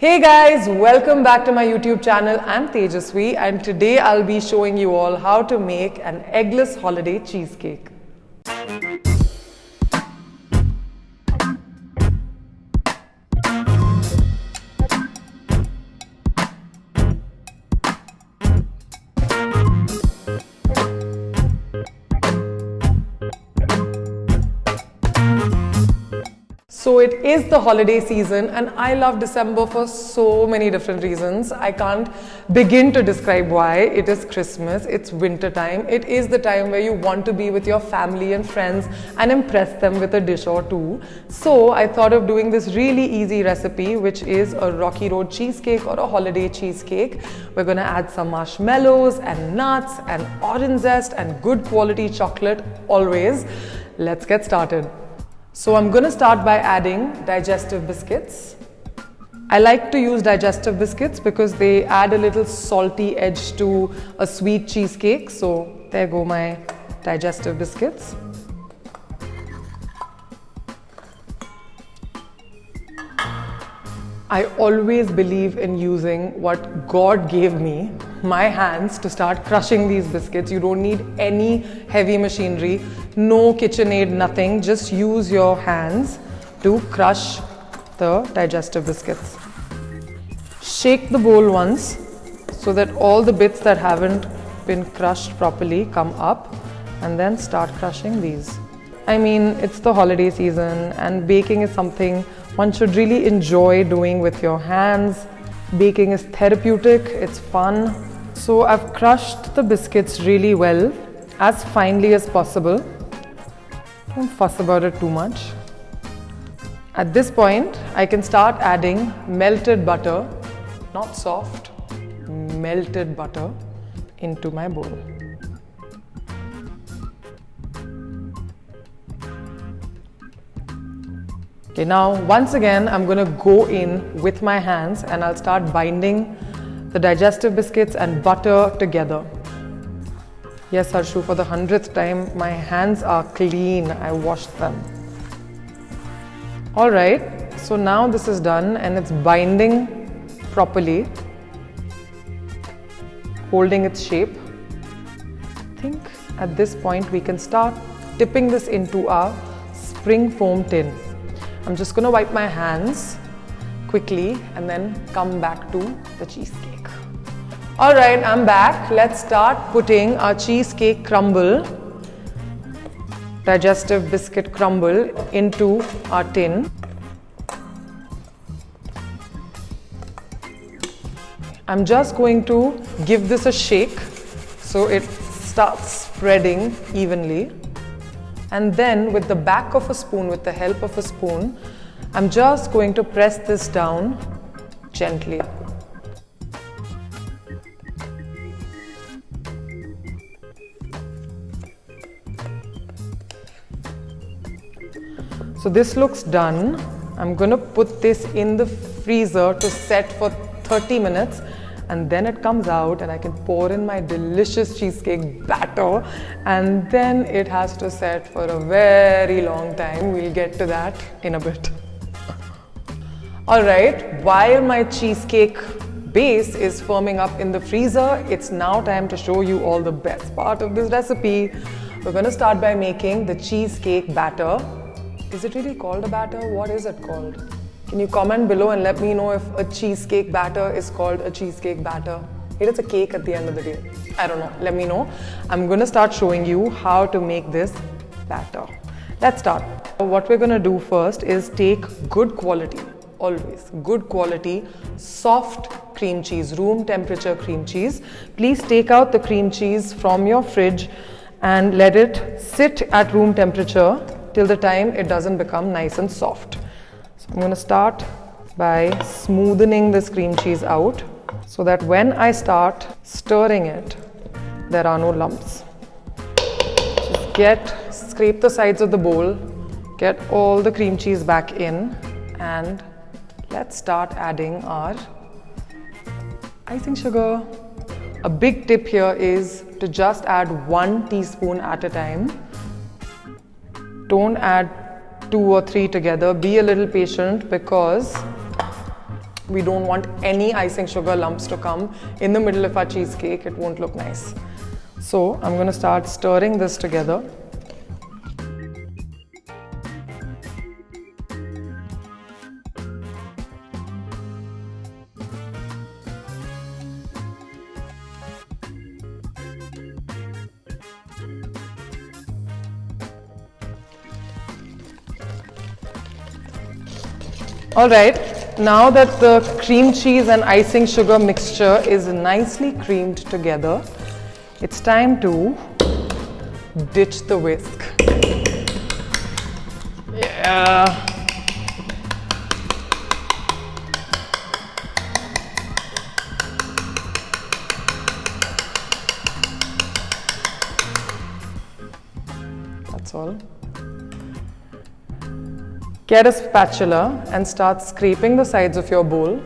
Hey guys, welcome back to my YouTube channel. I'm Tejasvi and today I'll be showing you all how to make an eggless holiday cheesecake. So it is the holiday season and I love December for so many different reasons. I can't begin to describe why. It is Christmas, it's winter time. It is the time where you want to be with your family and friends and impress them with a dish or two. So I thought of doing this really easy recipe, which is a Rocky Road cheesecake or a holiday cheesecake. We're going to add some marshmallows and nuts and orange zest and good quality chocolate always. Let's get started. So I'm going to start by adding digestive biscuits. I like to use digestive biscuits because they add a little salty edge to a sweet cheesecake. So there go my digestive biscuits. I always believe in using what God gave me, my hands, to start crushing these biscuits. You don't need any heavy machinery, no KitchenAid, nothing. Just use your hands to crush the digestive biscuits. Shake the bowl once so that all the bits that haven't been crushed properly come up, and then start crushing these. I mean, it's the holiday season and baking is something one should really enjoy doing with your hands. Baking is therapeutic, it's fun. So I've crushed the biscuits really well, as finely as possible. Don't fuss about it too much. At this point, I can start adding melted butter, not soft, melted butter into my bowl. Okay, now once again I'm going to go in with my hands and I'll start binding the digestive biscuits and butter together. Yes, Harshu, for the 100th time, my hands are clean. I washed them. Alright, so now this is done and it's binding properly, holding its shape. I think at this point we can start dipping this into our spring foam tin. I'm just going to wipe my hands quickly and then come back to the cheesecake. Alright, I'm back. Let's start putting our cheesecake crumble, digestive biscuit crumble, into our tin. I'm just going to give this a shake so it starts spreading evenly. And then with the back of a spoon, with the help of a spoon, I'm just going to press this down gently. So this looks done. I'm going to put this in the freezer to set for 30 minutes. And then it comes out and I can pour in my delicious cheesecake batter, and then it has to set for a very long time. We'll get to that in a bit. Alright, while my cheesecake base is firming up in the freezer, it's now time to show you all the best part of this recipe. We're going to start by making the cheesecake batter. Is it really called a batter? What is it called? Can you comment below and let me know if a cheesecake batter is called a cheesecake batter? It is a cake at the end of the day. I don't know. Let me know. I'm going to start showing you how to make this batter. Let's start. What we're going to do first is take good quality, always good quality, soft cream cheese, room temperature cream cheese. Please take out the cream cheese from your fridge and let it sit at room temperature till the time it doesn't become nice and soft. I'm going to start by smoothing this cream cheese out so that when I start stirring it, there are no lumps. Just scrape the sides of the bowl, get all the cream cheese back in, and let's start adding our icing sugar. A big tip here is to just add 1 teaspoon at a time. Don't add 2 or 3 together. Be a little patient because We don't want any icing sugar lumps to come in the middle of our cheesecake. It won't look nice. So I'm going to start stirring this together. Alright, now that the cream cheese and icing sugar mixture is nicely creamed together, it's time to ditch the whisk. Yeah. That's all. Get a spatula and start scraping the sides of your bowl.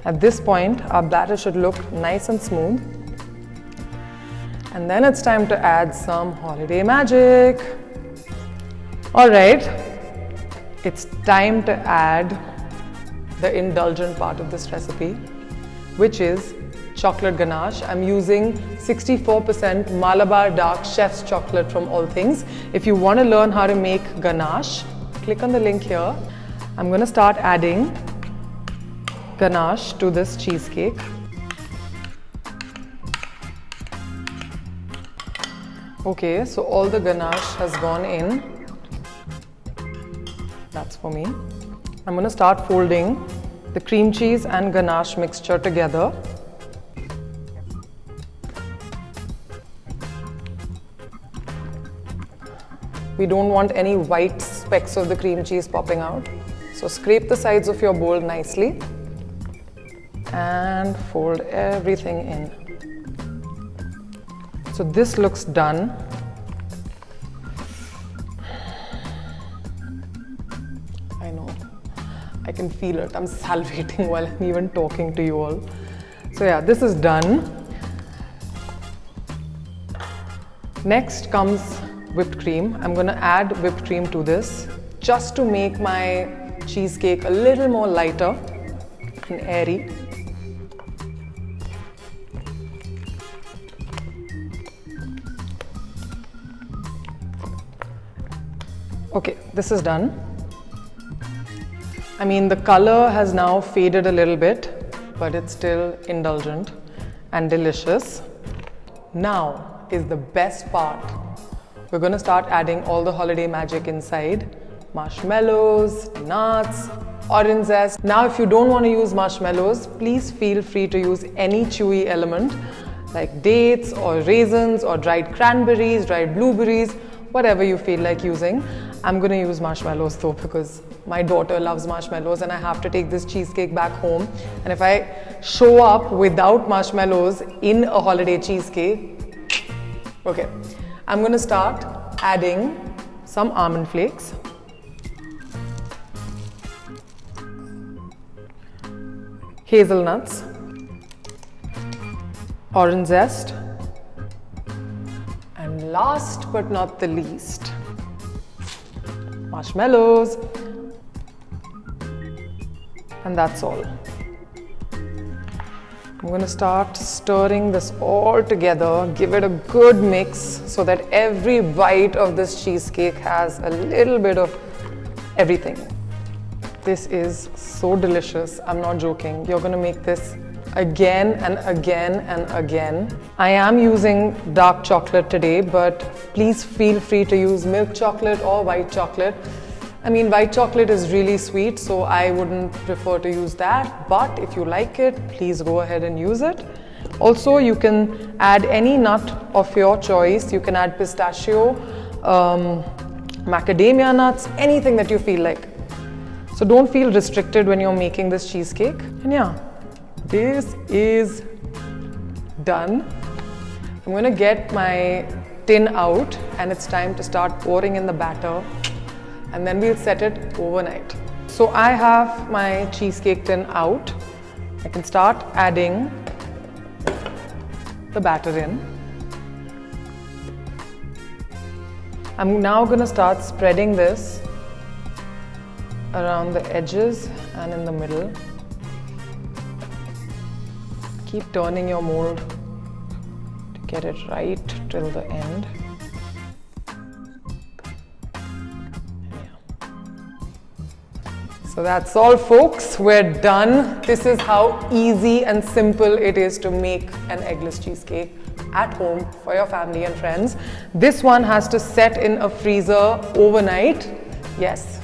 At this point, our batter should look nice and smooth. And then it's time to add some holiday magic. Alright, it's time to add the indulgent part of this recipe, which is chocolate ganache. I'm using 64% Malabar Dark Chef's chocolate from All Things. If you want to learn how to make ganache, click on the link here. I'm going to start adding ganache to this cheesecake. Okay, so all the ganache has gone in. That's for me. I'm going to start folding the cream cheese and ganache mixture together. We don't want any white specks of the cream cheese popping out. So scrape the sides of your bowl nicely and fold everything in. So this looks done. I know, I can feel it. I'm salivating while I'm even talking to you all. So yeah, this is done. Next comes whipped cream. I'm going to add whipped cream to this just to make my cheesecake a little more lighter and airy. Okay, this is done. I mean, the color has now faded a little bit, but it's still indulgent and delicious. Now is the best part. We're going to start adding all the holiday magic inside. Marshmallows, nuts, orange zest. Now if you don't want to use marshmallows, please feel free to use any chewy element like dates or raisins or dried cranberries, dried blueberries, whatever you feel like using. I'm going to use marshmallows though because my daughter loves marshmallows and I have to take this cheesecake back home. And if I show up without marshmallows in a holiday cheesecake, okay. I'm going to start adding some almond flakes, hazelnuts, orange zest, and last but not the least, marshmallows. And that's all. I'm going to start stirring this all together, give it a good mix so that every bite of this cheesecake has a little bit of everything. This is so delicious. I'm not joking. You're going to make this again and again and again. I am using dark chocolate today, but please feel free to use milk chocolate or white chocolate. I mean, white chocolate is really sweet, so I wouldn't prefer to use that. But if you like it, please go ahead and use it. Also, you can add any nut of your choice. You can add pistachio, macadamia nuts, anything that you feel like. So don't feel restricted when you're making this cheesecake. And yeah, this is done. I'm going to get my tin out and it's time to start pouring in the batter. And then we'll set it overnight. So I have my cheesecake tin out. I can start adding the batter in. I'm now going to start spreading this around the edges and in the middle. keep turning your mold to get it right till the end. So that's all, folks. We're done. This is how easy and simple it is to make an eggless cheesecake at home for your family and friends. This one has to set in a freezer overnight. Yes,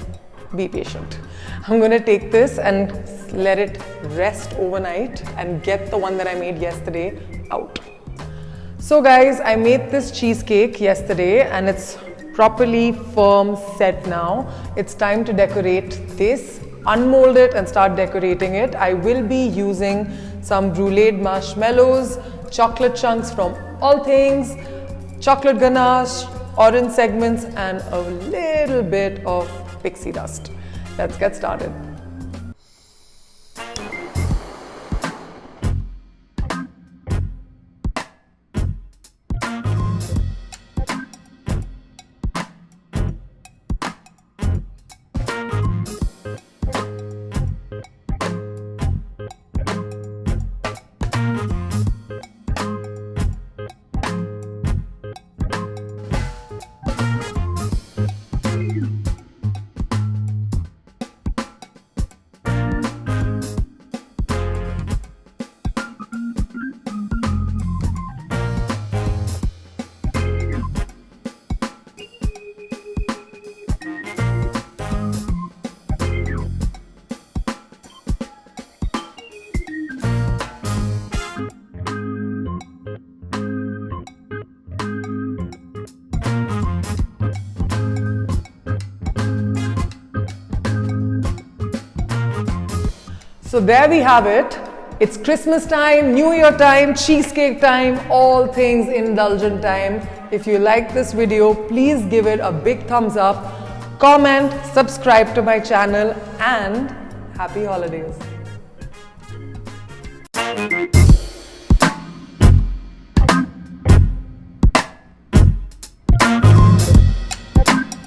be patient. I'm going to take this and let it rest overnight and get the one that I made yesterday out. So guys, I made this cheesecake yesterday and it's properly firm set now. It's time to decorate this, unmold it and start decorating it. I will be using some bruleed marshmallows, chocolate chunks from All Things, chocolate ganache, orange segments and a little bit of pixie dust. Let's get started. So there we have it. It's Christmas time, New Year time, cheesecake time, all things indulgent time. If you like this video, please give it a big thumbs up, comment, subscribe to my channel, and happy holidays.